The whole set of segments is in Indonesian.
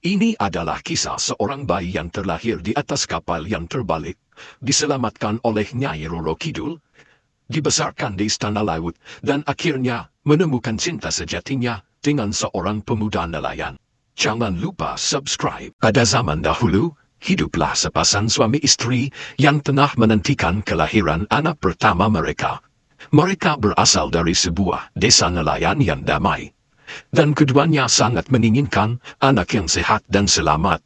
Ini adalah kisah seorang bayi yang terlahir di atas kapal yang terbalik, diselamatkan oleh Nyai Roro Kidul, dibesarkan di istana laut, dan akhirnya menemukan cinta sejatinya dengan seorang pemuda nelayan. Jangan lupa subscribe. Pada zaman dahulu, hiduplah sepasang suami istri yang tengah menantikan kelahiran anak pertama mereka. Mereka berasal dari sebuah desa nelayan yang damai, dan keduanya sangat menginginkan anak yang sehat dan selamat.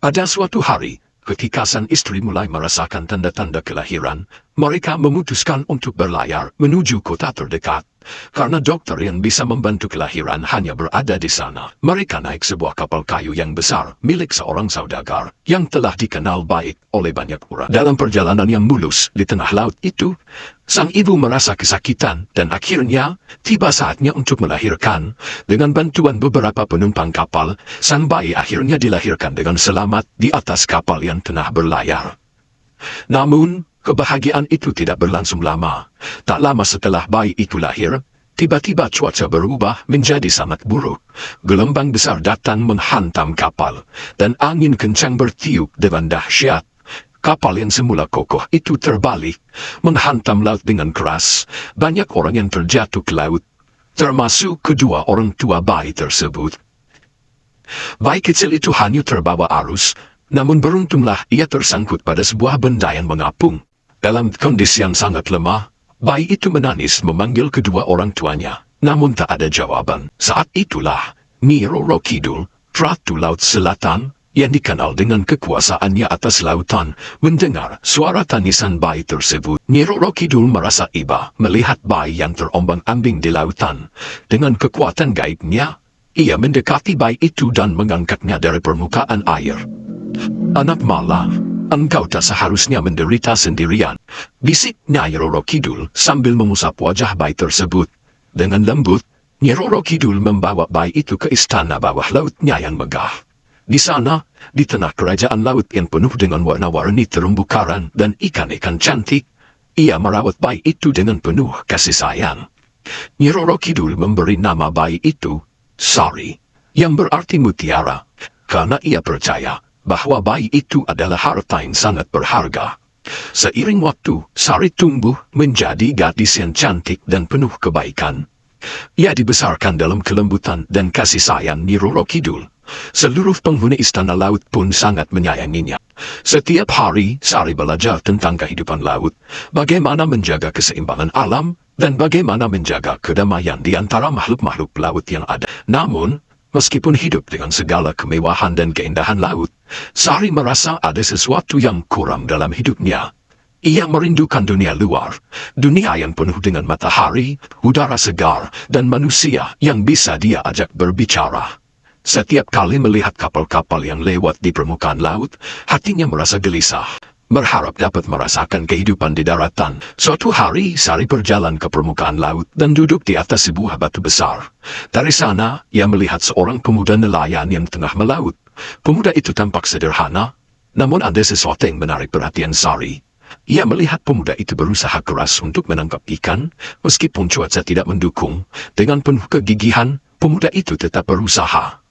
Pada suatu hari, ketika sang istri mulai merasakan tanda-tanda kelahiran, mereka memutuskan untuk berlayar menuju kota terdekat, karena dokter yang bisa membantu kelahiran hanya berada di sana. Mereka naik sebuah kapal kayu yang besar milik seorang saudagar yang telah dikenal baik oleh banyak orang. Dalam perjalanan yang mulus di tengah laut itu, sang ibu merasa kesakitan dan akhirnya tiba saatnya untuk melahirkan. Dengan bantuan beberapa penumpang kapal, sang bayi akhirnya dilahirkan dengan selamat di atas kapal yang tengah berlayar. Namun, kebahagiaan itu tidak berlangsung lama. Tak lama setelah bayi itu lahir, tiba-tiba cuaca berubah menjadi sangat buruk. Gelombang besar datang menghantam kapal, dan angin kencang bertiup dengan dahsyat. Kapal yang semula kokoh itu terbalik, menghantam laut dengan keras. Banyak orang yang terjatuh ke laut, termasuk kedua orang tua bayi tersebut. Bayi kecil itu hanya terbawa arus, namun beruntunglah ia tersangkut pada sebuah benda yang mengapung. Dalam kondisi yang sangat lemah, bayi itu menangis memanggil kedua orang tuanya, namun tak ada jawaban. Saat itulah, Nyai Roro Kidul, Ratu Laut Selatan, yang dikenal dengan kekuasaannya atas lautan, mendengar suara tangisan bayi tersebut. Nyai Roro Kidul merasa iba melihat bayi yang terombang-ambing di lautan. Dengan kekuatan gaibnya, ia mendekati bayi itu dan mengangkatnya dari permukaan air. "Anak malang, engkau tak seharusnya menderita sendirian," bisik Nyai Roro Kidul sambil mengusap wajah bayi tersebut. Dengan lembut, Nyai Roro Kidul membawa bayi itu ke istana bawah lautnya yang megah. Di sana, di tengah kerajaan laut yang penuh dengan warna-warni terumbu karang dan ikan-ikan cantik, ia merawat bayi itu dengan penuh kasih sayang. Nyai Roro Kidul memberi nama bayi itu Sari, yang berarti mutiara, karena ia percaya bahwa bayi itu adalah harta yang sangat berharga. Seiring waktu, Sari tumbuh menjadi gadis yang cantik dan penuh kebaikan. Ia dibesarkan dalam kelembutan dan kasih sayang Nyai Roro Kidul. Seluruh penghuni istana laut pun sangat menyayanginya. Setiap hari, Sari belajar tentang kehidupan laut, bagaimana menjaga keseimbangan alam, dan bagaimana menjaga kedamaian di antara makhluk-makhluk laut yang ada. Namun, meskipun hidup dengan segala kemewahan dan keindahan laut, Sari merasa ada sesuatu yang kurang dalam hidupnya. Ia merindukan dunia luar, dunia yang penuh dengan matahari, udara segar, dan manusia yang bisa dia ajak berbicara. Setiap kali melihat kapal-kapal yang lewat di permukaan laut, hatinya merasa gelisah, berharap dapat merasakan kehidupan di daratan. Suatu hari, Sari berjalan ke permukaan laut dan duduk di atas sebuah batu besar. Dari sana, ia melihat seorang pemuda nelayan yang tengah melaut. Pemuda itu tampak sederhana, namun ada sesuatu yang menarik perhatian Sari. Ia melihat pemuda itu berusaha keras untuk menangkap ikan, meskipun cuaca tidak mendukung. Dengan penuh kegigihan, pemuda itu tetap berusaha.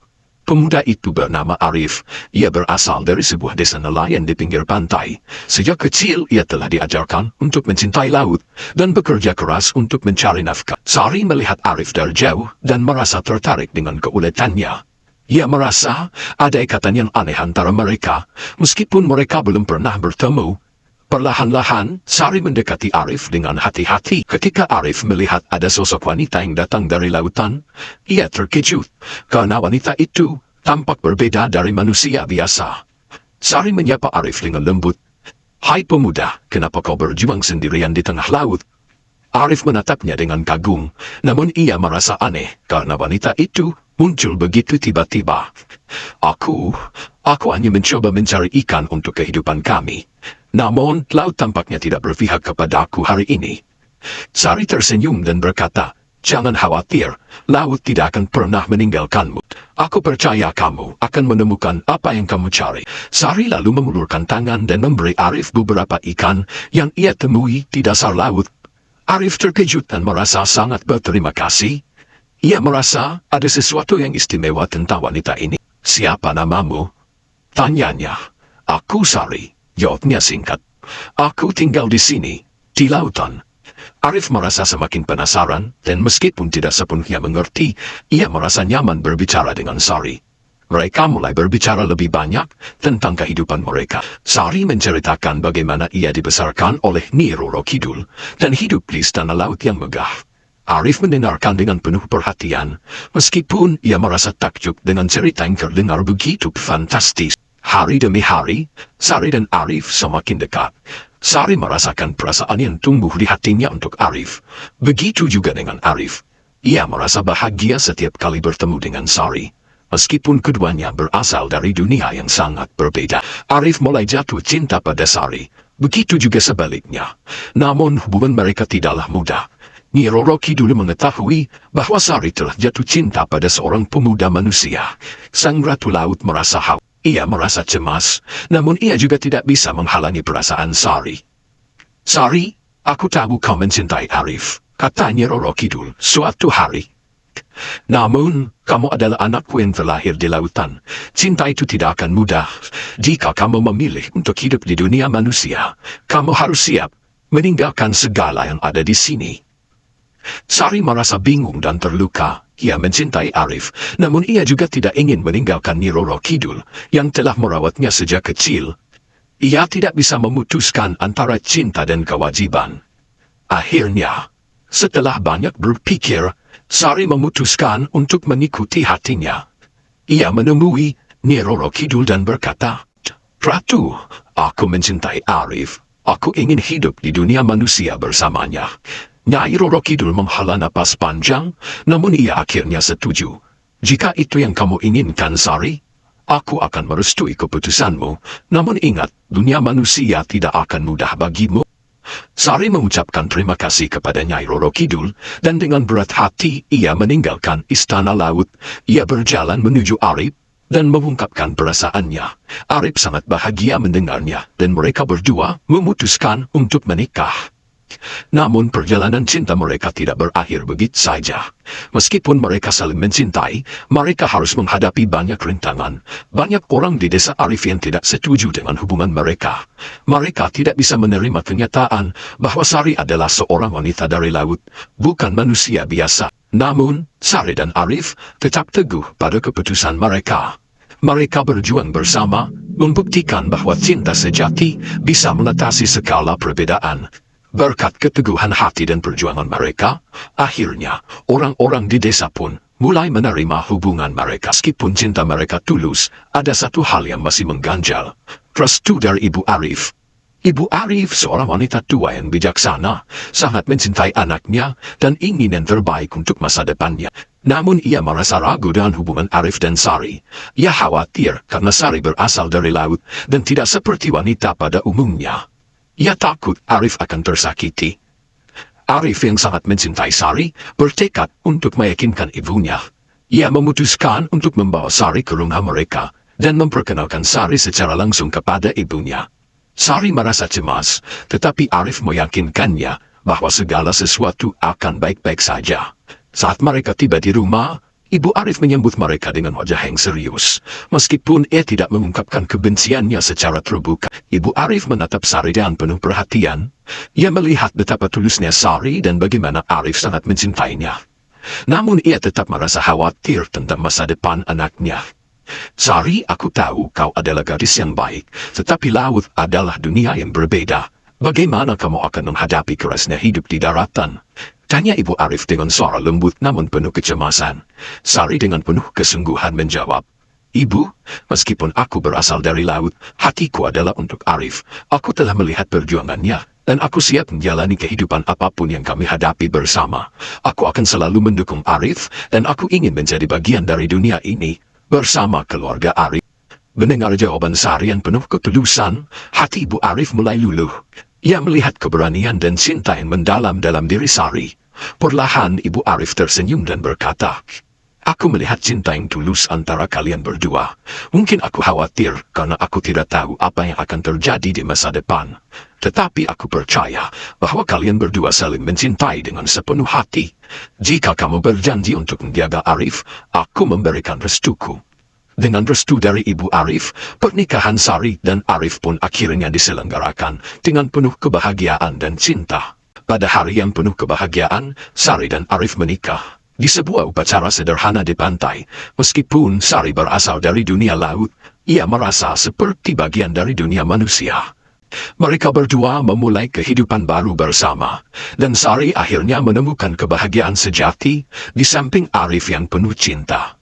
Pemuda itu bernama Arif. Ia berasal dari sebuah desa nelayan di pinggir pantai. Sejak kecil ia telah diajarkan untuk mencintai laut dan bekerja keras untuk mencari nafkah. Sari melihat Arif dari jauh dan merasa tertarik dengan keuletannya. Ia merasa ada ikatan yang aneh antara mereka, meskipun mereka belum pernah bertemu. Perlahan-lahan, Sari mendekati Arif dengan hati-hati. Ketika Arif melihat ada sosok wanita yang datang dari lautan, ia terkejut, karena wanita itu tampak berbeda dari manusia biasa. Sari menyapa Arif dengan lembut. "Hai pemuda, kenapa kau berjuang sendirian di tengah laut?" Arif menatapnya dengan kagum, namun ia merasa aneh, karena wanita itu muncul begitu tiba-tiba. Aku hanya mencoba mencari ikan untuk kehidupan kami. Namun, laut tampaknya tidak berpihak kepadaku hari ini." Sari tersenyum dan berkata, "Jangan khawatir, laut tidak akan pernah meninggalkanmu. Aku percaya kamu akan menemukan apa yang kamu cari." Sari lalu mengulurkan tangan dan memberi Arif beberapa ikan yang ia temui di dasar laut. Arif terkejut dan merasa sangat berterima kasih. Ia merasa ada sesuatu yang istimewa tentang wanita ini. Siapa namamu? Tanyanya. Aku Sari, jawabnya singkat. Aku tinggal di sini, di lautan. Arif merasa semakin penasaran, dan meskipun tidak sepenuhnya mengerti, ia merasa nyaman berbicara dengan Sari. Mereka mulai berbicara lebih banyak tentang kehidupan mereka. Sari menceritakan bagaimana ia dibesarkan oleh Nyi Roro Kidul, dan hidup di istana laut yang megah. Arif mendengarkan dengan penuh perhatian, meskipun ia merasa takjub dengan cerita yang terdengar begitu fantastis. Hari demi hari, Sari dan Arif semakin dekat. Sari merasakan perasaan yang tumbuh di hatinya untuk Arif. Begitu juga dengan Arif. Ia merasa bahagia setiap kali bertemu dengan Sari. Meskipun keduanya berasal dari dunia yang sangat berbeda, Arif mulai jatuh cinta pada Sari. Begitu juga sebaliknya. Namun hubungan mereka tidaklah mudah. Nyi Roro Kidul mengetahui bahwa Sari telah jatuh cinta pada seorang pemuda manusia. Sang Ratu Laut merasa khawatir. Ia merasa cemas, namun ia juga tidak bisa menghalangi perasaan Sari. Sari, aku tahu kau mencintai Arif, kata Nyi Roro Kidul suatu hari. Namun, kamu adalah anakku yang terlahir di lautan. Cinta itu tidak akan mudah. Jika kamu memilih untuk hidup di dunia manusia, kamu harus siap meninggalkan segala yang ada di sini. Sari merasa bingung dan terluka. Ia mencintai Arif, namun ia juga tidak ingin meninggalkan Nyi Roro Kidul yang telah merawatnya sejak kecil. Ia tidak bisa memutuskan antara cinta dan kewajiban. Akhirnya, setelah banyak berpikir, Sari memutuskan untuk mengikuti hatinya. Ia menemui Nyi Roro Kidul dan berkata, "Ratu, aku mencintai Arif. Aku ingin hidup di dunia manusia bersamanya." Nyai Roro Kidul menghela napas panjang, namun ia akhirnya setuju. "Jika itu yang kamu inginkan, Sari, aku akan merestui keputusanmu. Namun ingat, dunia manusia tidak akan mudah bagimu." Sari mengucapkan terima kasih kepada Nyai Roro Kidul, dan dengan berat hati ia meninggalkan istana laut. Ia berjalan menuju Arif, dan mengungkapkan perasaannya. Arif sangat bahagia mendengarnya, dan mereka berdua memutuskan untuk menikah. Namun perjalanan cinta mereka tidak berakhir begitu saja. Meskipun mereka saling mencintai, mereka harus menghadapi banyak rintangan. Banyak orang di desa Arif yang tidak setuju dengan hubungan mereka. Mereka tidak bisa menerima kenyataan bahwa Sari adalah seorang wanita dari laut, bukan manusia biasa. Namun, Sari dan Arif tetap teguh pada keputusan mereka. Mereka berjuang bersama, membuktikan bahwa cinta sejati bisa mengatasi segala perbedaan. Berkat keteguhan hati dan perjuangan mereka, akhirnya orang-orang di desa pun mulai menerima hubungan mereka. Meskipun cinta mereka tulus, ada satu hal yang masih mengganjal. Restu dari Ibu Arif. Ibu Arif seorang wanita tua yang bijaksana, sangat mencintai anaknya dan ingin yang terbaik untuk masa depannya. Namun ia merasa ragu dengan hubungan Arif dan Sari. Ia khawatir karena Sari berasal dari laut dan tidak seperti wanita pada umumnya. Ia takut Arif akan tersakiti. Arif yang sangat mencintai Sari bertekad untuk meyakinkan ibunya. Ia memutuskan untuk membawa Sari ke rumah mereka dan memperkenalkan Sari secara langsung kepada ibunya. Sari merasa cemas, tetapi Arif meyakinkannya bahwa segala sesuatu akan baik-baik saja. Saat mereka tiba di rumah, Ibu Arif menyambut mereka dengan wajah yang serius. Meskipun ia tidak mengungkapkan kebenciannya secara terbuka, Ibu Arif menatap Sari dengan penuh perhatian. Ia melihat betapa tulusnya Sari dan bagaimana Arif sangat mencintainya. Namun ia tetap merasa khawatir tentang masa depan anaknya. "Sari, aku tahu kau adalah gadis yang baik, tetapi laut adalah dunia yang berbeda. Bagaimana kamu akan menghadapi kerasnya hidup di daratan?" tanya Ibu Arif dengan suara lembut namun penuh kecemasan. Sari dengan penuh kesungguhan menjawab, "Ibu, meskipun aku berasal dari laut, hatiku adalah untuk Arif. Aku telah melihat perjuangannya, dan aku siap menjalani kehidupan apapun yang kami hadapi bersama. Aku akan selalu mendukung Arif, dan aku ingin menjadi bagian dari dunia ini bersama keluarga Arif." Mendengar jawaban Sari yang penuh ketulusan, hati Ibu Arif mulai luluh. Ia melihat keberanian dan cinta yang mendalam dalam diri Sari. Perlahan Ibu Arif tersenyum dan berkata, "Aku melihat cinta yang tulus antara kalian berdua. Mungkin aku khawatir karena aku tidak tahu apa yang akan terjadi di masa depan. Tetapi aku percaya bahwa kalian berdua saling mencintai dengan sepenuh hati. Jika kamu berjanji untuk menjaga Arif, aku memberikan restuku." Dengan restu dari Ibu Arif, pernikahan Sari dan Arif pun akhirnya diselenggarakan dengan penuh kebahagiaan dan cinta. Pada hari yang penuh kebahagiaan, Sari dan Arif menikah di sebuah upacara sederhana di pantai. Meskipun Sari berasal dari dunia laut, ia merasa seperti bagian dari dunia manusia. Mereka berdua memulai kehidupan baru bersama, dan Sari akhirnya menemukan kebahagiaan sejati di samping Arif yang penuh cinta.